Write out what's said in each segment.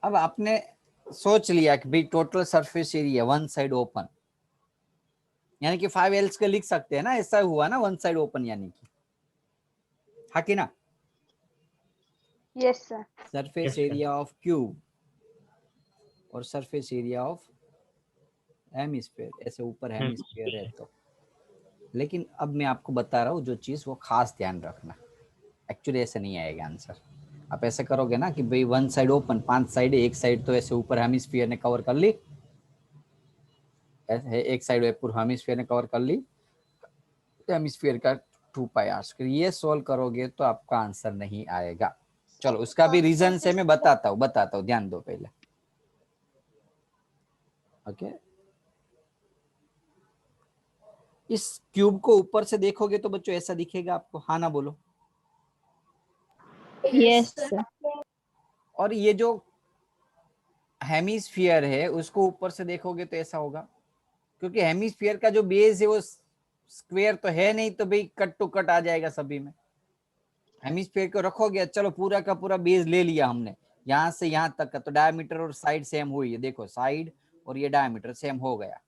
अब आपने सोच लिया कि भाई total surface area one side open, यानी कि 5L के लिख सकते हैं ना, ऐसा हुआ ना, वन साइड ओपन यानी कि, हाँ कि ना। Yes sir. Surface area of cube और सरफेस एरिया ऑफ हेमिस्फीयर, ऐसे ऊपर हेमिस्फीयर है तो। लेकिन अब मैं आपको बता रहा हूँ जो चीज, वो खास ध्यान रखना, एक्चुअली ऐसे नहीं आएगा आंसर। आप ऐसे करोगे ना कि भाई वन साइड ओपन, 5 साइड है, एक साइड तो ऐसे ऊपर हेमिस्फीयर ने कवर कर ली, ऐसे एक साइड पूरा हेमिस्फीयर ने कवर कर ली, हेमिस्फीयर का 2πr², ये सोल्व करोगे तो आपका आंसर नहीं आएगा। चलो उसका भी रीजन से मैं बताता हूँ, ध्यान दो पहले। ओके, इस क्यूब को ऊपर से देखोगे तो बच्चों ऐसा दिखेगा आपको, हाँ ना बोलो। Yes sir. और ये जो हेमिस्फीयर है उसको ऊपर से देखोगे तो ऐसा होगा, क्योंकि हेमिस्फीयर का जो बेस है वो स्क्वायर तो है नहीं, तो भाई कट टू कट आ जाएगा सभी में। हेमिस्फीयर को रखोगे, चलो पूरा का पूरा बेस ले लिया हमने, यहाँ से यहाँ तक का, तो डायमीटर और साइड सेम हुई है, देखो साइड और ये डायमीटर सेम हो गया,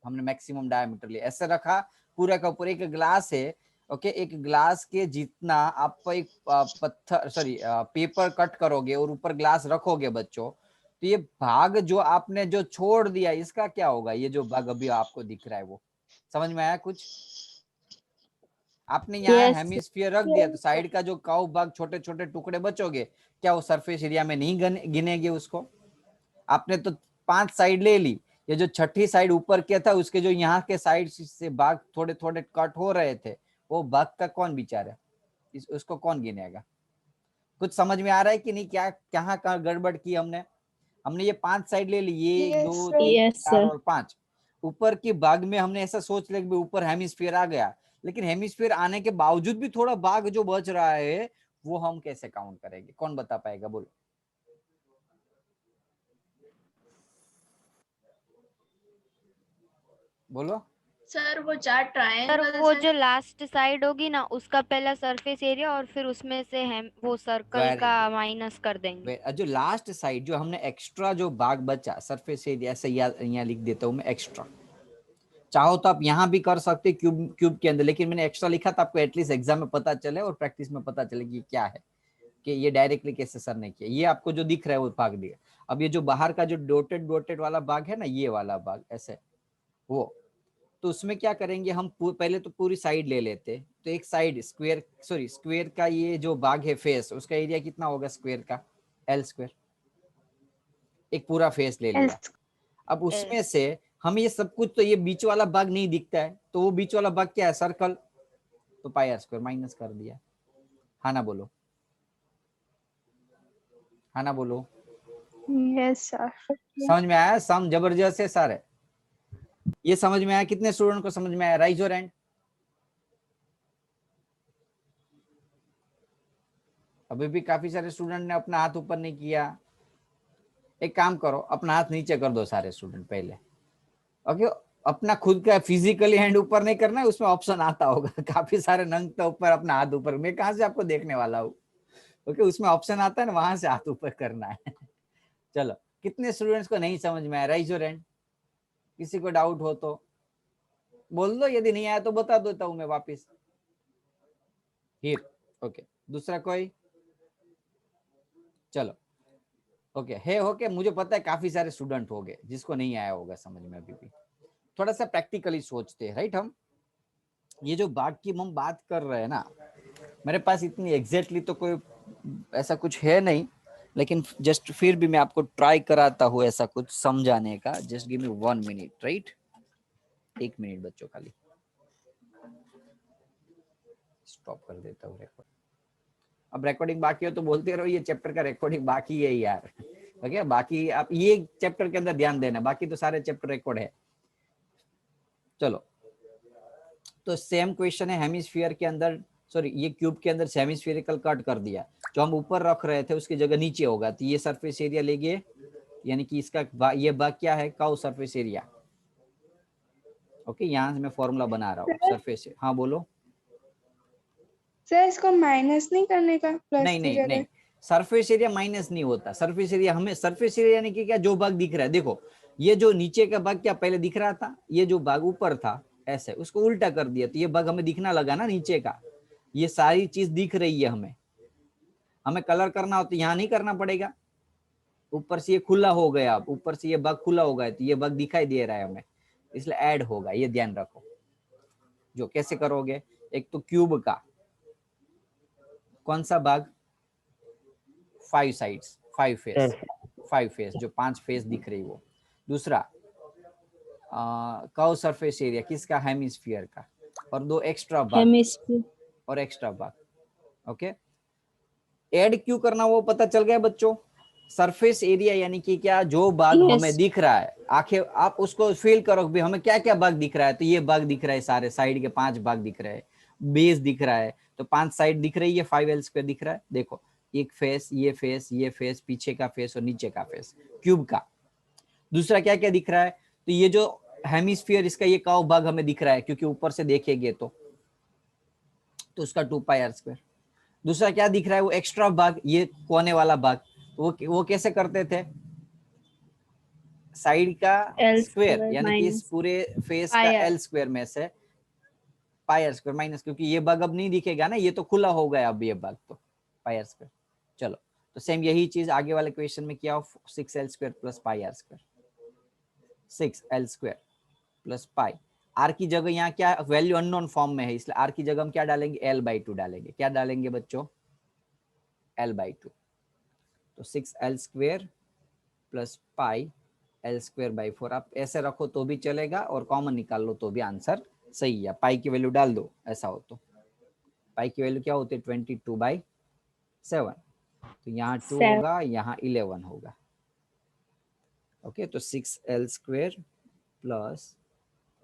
हमने मैक्सिमम डायमीटर लिया, ऐसे रखा पूरा का पूरा। एक ग्लास है, ओके, एक ग्लास के जितना आप एक पत्थर सॉरी पेपर कट करोगे और ऊपर ग्लास रखोगे बच्चों, तो ये भाग जो आपने जो छोड़ दिया इसका क्या होगा, ये जो भाग अभी आपको दिख रहा है वो, समझ में आया कुछ? आपने यहाँ यस हेमिस्फीयर रख दिया तो साइड का जो कर्व भाग, छोटे छोटे टुकड़े बचोगे, क्या वो सरफेस एरिया में नहीं गिनेंगे उसको? आपने तो 5 साइड ले ली, ये जो छठी साइड ऊपर किया था उसके जो यहाँ के साइड से भाग थोड़े थोड़े कट हो रहे थे, वो भाग का कौन बिचारा, उसको कौन गिनेगा? कुछ समझ में आ रहा है कि नहीं, क्या कहाँ कहाँ गड़बड़ की हमने? हमने ये 5 साइड ले ली, ये 1 2 3 यस 4 सर। और 5, ऊपर की भाग में हमने ऐसा सोच लिया कि ऊपर हेमिस्फीयर आ गया, लेकिन हेमिस्फीयर आने के बावजूद भी थोड़ा भाग जो बच रहा है वो हम कैसे काउंट करेंगे, कौन बता पाएगा, बोलो। बोलो। सर वो 4 सर ट्रायंगल्स वो हैं। जो लास्ट साइड होगी ना उसका पहला सरफेस एरिया और फिर उसमें से हम वो सर्कल वेरी का गुड। माइनस कर देंगे। जो लास्ट साइड जो हमने एक्स्ट्रा जो भाग बचा सरफेस एरिया, ऐसे यहाँ लिख देता हूँ मैं एक्स्ट्रा, चाहो तो आप यहाँ भी कर सकते क्यूब क्यूब के अंदर, लेकिन मैंने एक्स्ट्रा लिखा था आपको एटलीस्ट एग्जाम में पता चले और प्रैक्टिस में पता चले कि क्या है, कि ये डायरेक्टली कैसे सर ने किया। ये आपको जो दिख रहा है वो भाग दिया। अब ये जो बाहर का जो डॉटेड डॉटेड वाला भाग है ना, ये वाला भाग ऐसे, वो तो उसमें क्या करेंगे हम, पहले तो पूरी साइड ले लेते, तो एक साइड स्क्वायर सॉरी स्क्वायर का ये जो भाग है फेस, उसका एरिया कितना होगा स्क्वायर का, L², एक पूरा फेस ले लिया। अब उसमें से हम ये सब कुछ, तो ये बीच वाला भाग नहीं दिखता है, तो वो बीच वाला भाग क्या है, सर्कल, तो πr² माइनस कर दिया। हाँ ना बोलो, हाँ ना बोलो। Yes sir. समझ में आया? सम जबरदस्त है सारे, ये समझ में आया? कितने स्टूडेंट को समझ में आया? Rise your hand. अभी भी काफी सारे स्टूडेंट ने अपना हाथ ऊपर नहीं किया। एक काम करो, अपना हाथ नीचे कर दो सारे स्टूडेंट पहले, ओके। अपना खुद का फिजिकली हैंड ऊपर नहीं करना है, उसमें ऑप्शन आता होगा काफी सारे नंग तो ऊपर, अपना हाथ ऊपर, मैं कहां से आपको देखने वाला हूँ, ओके, उसमें ऑप्शन आता है ना, वहां से हाथ ऊपर करना है चलो, कितने स्टूडेंट्स को नहीं समझ में आया? Rise your hand. किसी को डाउट हो तो बोल दो, यदि नहीं आया तो बता देता हूं मैं वापिस। हियर, ओके, दूसरा कोई? चलो, ओके है, ओके, मुझे पता है काफी सारे स्टूडेंट हो गए जिसको नहीं आया होगा समझ में अभी भी। थोड़ा सा प्रैक्टिकली सोचते हैं, राइट? हम ये जो भाग की हम बात कर रहे हैं ना, मेरे पास इतनी एग्जैक्टली तो कोई ऐसा कुछ है नहीं, लेकिन जस्ट फिर भी मैं आपको ट्राई कराता हूँ ऐसा कुछ समझाने का। Just give me 1 minute, right? 1 minute बच्चों, खाली स्टॉप कर देता हूँ रिकॉर्ड। अब रिकॉर्डिंग बाकी हो तो बोलते रहो, ये चैप्टर का रिकॉर्डिंग बाकी है यार, ओके। बाकी आप ये चैप्टर के अंदर ध्यान देना, बाकी तो सारे चैप्टर रिकॉर्ड है। चलो, तो सेम क्वेश्चन है, हेमिस्फीयर के अंदर, सॉरी ये क्यूब के अंदर हेमिस्फीरिकल कट कर दिया, जो हम ऊपर रख रहे थे उसकी जगह नीचे होगा, तो ये सरफेस एरिया लेंगे, यानी कि इसका ये भाग क्या है, कर्व सरफेस एरिया, ओके। यहाँ से मैं फॉर्मूला बना रहा हूँ सरफेस। हाँ बोलो। सर इसको माइनस नहीं करने का, प्लस नहीं की नहीं जगह? नहीं, सरफेस एरिया माइनस नहीं होता। सरफेस एरिया हमें, सरफेस एरिया यानी कि क्या, जो भाग दिख रहा है, देखो ये जो नीचे का भाग क्या पहले दिख रहा था, ये जो भाग ऊपर था ऐसे, उसको उल्टा कर दिया तो ये भाग हमें दिखना लगा ना नीचे का, ये सारी चीज दिख रही है हमें। हमें कलर करना हो तो यहाँ नहीं करना पड़ेगा, ऊपर से ये खुला हो गया, अब ऊपर से ये भाग खुला हो गया तो ये भाग दिखाई दे रहा है हमें, इसलिए ऐड होगा, ये ध्यान रखो। जो कैसे करोगे, एक तो क्यूब का कौन सा भाग, 5 साइड्स, 5 फेस, 5 फेस, जो 5 फेस दिख रही वो। दूसरा कर्व सरफेस एरिया किसका, हेमिस्फीयर का, और 2 एक्स्ट्रा भाग हेमिस्फीयर। और एक्स्ट्रा भाग। ओके, ऐड क्यों करना वो पता चल गया बच्चों। सरफेस एरिया यानी कि क्या, जो भाग Yes. हमें दिख रहा है, आंखें आप उसको फील करो भी हमें क्या क्या भाग दिख रहा है, तो ये भाग दिख रहा है, सारे साइड के 5 भाग दिख रहे हैं, बेस दिख रहा है, तो 5 साइड दिख रही है, 5L² दिख रहा है। देखो एक फेस, ये फेस, ये फेस, पीछे का फेस और नीचे का फेस क्यूब का। दूसरा क्या क्या दिख रहा है, तो ये जो हेमिस्फीयर, इसका ये कर्व भाग हमें दिख रहा है, क्योंकि ऊपर से देखेंगे तो उसका 2πr²। दूसरा क्या दिख रहा है, वो एक्स्ट्रा भाग, ये कोने वाला भाग, वो कैसे करते थे, साइड का स्क्वायर यानी कि इस पूरे फेस का L² में से πr² माइनस, क्योंकि ये भाग अब नहीं दिखेगा ना, ये तो खुला हो गया अब ये भाग, तो πr²। चलो, तो सेम यही चीज आगे वाले क्वेश्चन में किया, 6L² plus πr², 6L² plus pi. Are की जगह यहाँ क्या वैल्यू अननोन फॉर्म में है, इसलिए आर की जगह हम क्या डालेंगे, L/2 डालेंगे। क्या डालेंगे बच्चों, L/2। तो 6L² प्लस पाई L²/4। आप ऐसे रखो तो भी चलेगा और कॉमन निकाल लो तो भी आंसर सही है। पाई की वैल्यू डाल दो, ऐसा हो तो पाई की वैल्यू क्या होती है, 22/7। तो यहाँ 2 होगा, यहाँ 11 होगा। ओके, तो 6L² प्लस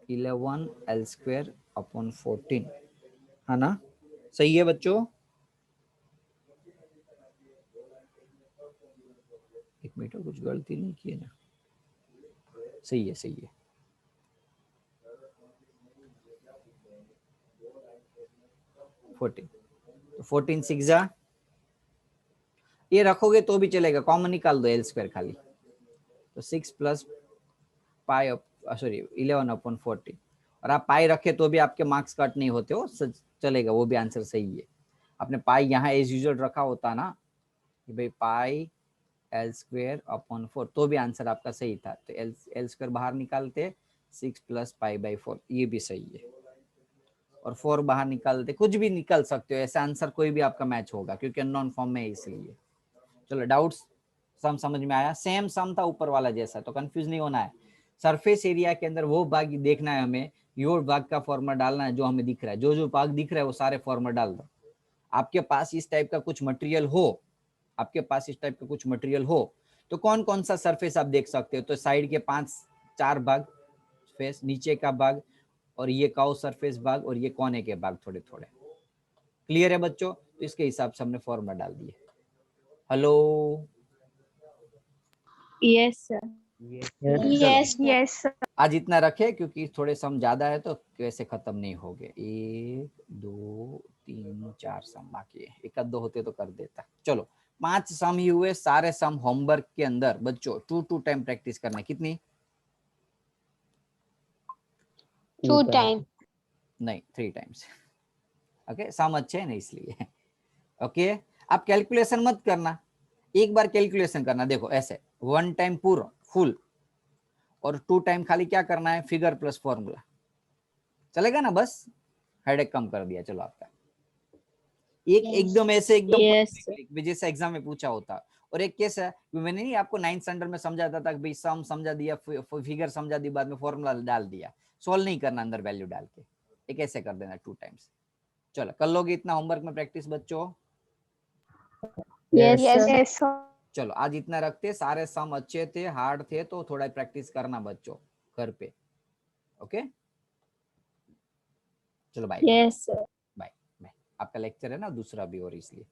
11L² अपॉन 14, है ना, सही है बच्चों। एक मिनट, कुछ गलती नहीं की है ना, सही है, सही है। तो 14 6 जा, ये रखोगे तो भी चलेगा, कॉमन निकाल दो, L² खाली। तो 6 प्लस पाई, सॉरी 11/14, और आप पाई रखे तो भी आपके मार्क्स कट नहीं होते हो, चलेगा, वो भी आंसर सही है। आपने पाई यहाँ एज यूजुअल रखा होता ना कि भाई पाई L²/4, तो भी आंसर आपका सही था। तो L² बाहर निकालते, 6 प्लस π/4, ये भी सही है। और 4 बाहर निकालते, कुछ भी निकल सकते हो, ऐसा आंसर कोई भी आपका मैच होगा, क्योंकि अननोन फॉर्म में है इसलिए। चलो, डाउट्स सम समझ में आया, सेम सम था ऊपर वाला जैसा, तो कंफ्यूज नहीं होना है। सरफेस एरिया के अंदर वो भाग देखना है हमें, यो भाग का फॉर्मूला डालना है जो हमें दिख रहा है, जो जो भाग दिख रहा है वो सारे फॉर्मूला डाल दो। आपके पास इस टाइप का कुछ मटेरियल हो, आपके पास इस टाइप का कुछ मटेरियल हो, तो कौन कौन सा सरफेस आप देख सकते हो, तो साइड के 5-4 भाग फेस, नीचे का भाग, और ये कर्व सरफेस भाग, और ये कोने के भाग थोड़े थोड़े। क्लियर है बच्चों, तो इसके हिसाब से हमने फॉर्मूला डाल दिए। Hello, yes sir. Yes yes sir. आज इतना रखे, क्योंकि थोड़े सम ज्यादा है तो कैसे खत्म नहीं हो गए। 1 2 3 4 सम बाकी है, 1-2 होते तो कर देता। चलो, 5 सम ही हुए, सारे सम होमवर्क के अंदर बच्चों 2 टाइम प्रैक्टिस करना। कितनी, 2 टाइम। नहीं 3 टाइम्स। ओके, सम अच्छे है ना इसलिए। ओके, आप कैलकुलेशन मत करना, एक बार कैलकुलेशन करना। देखो ऐसे 1 टाइम पूरा फुल, और 2 टाइम खाली क्या करना है, फिगर प्लस फॉर्मूला, चलेगा ना, बस हेडेक कम कर दिया। चलो, आपका एक एकदम ऐसे एकदम जैसे एग्जाम में पूछा होता, और एक कैसा है, मैंने नहीं आपको 9th स्टैंडर्ड में समझाता था कि भाई सम समझा दिया, फिगर समझा दी, बाद में फॉर्मूला डाल दिया, सॉल्व नहीं करना अंदर वैल्यू डाल के, एक ऐसे कर देना 2 टाइम्स। चलो, कर लोगे इतना होमवर्क में प्रैक्टिस बच्चों। Yes sir. चलो, आज इतना रखते, सारे सम अच्छे थे, हार्ड थे तो थोड़ा प्रैक्टिस करना बच्चों घर पे। ओके, चलो bye. Yes sir. Bye bye. आपका लेक्चर है ना दूसरा भी, और इसलिए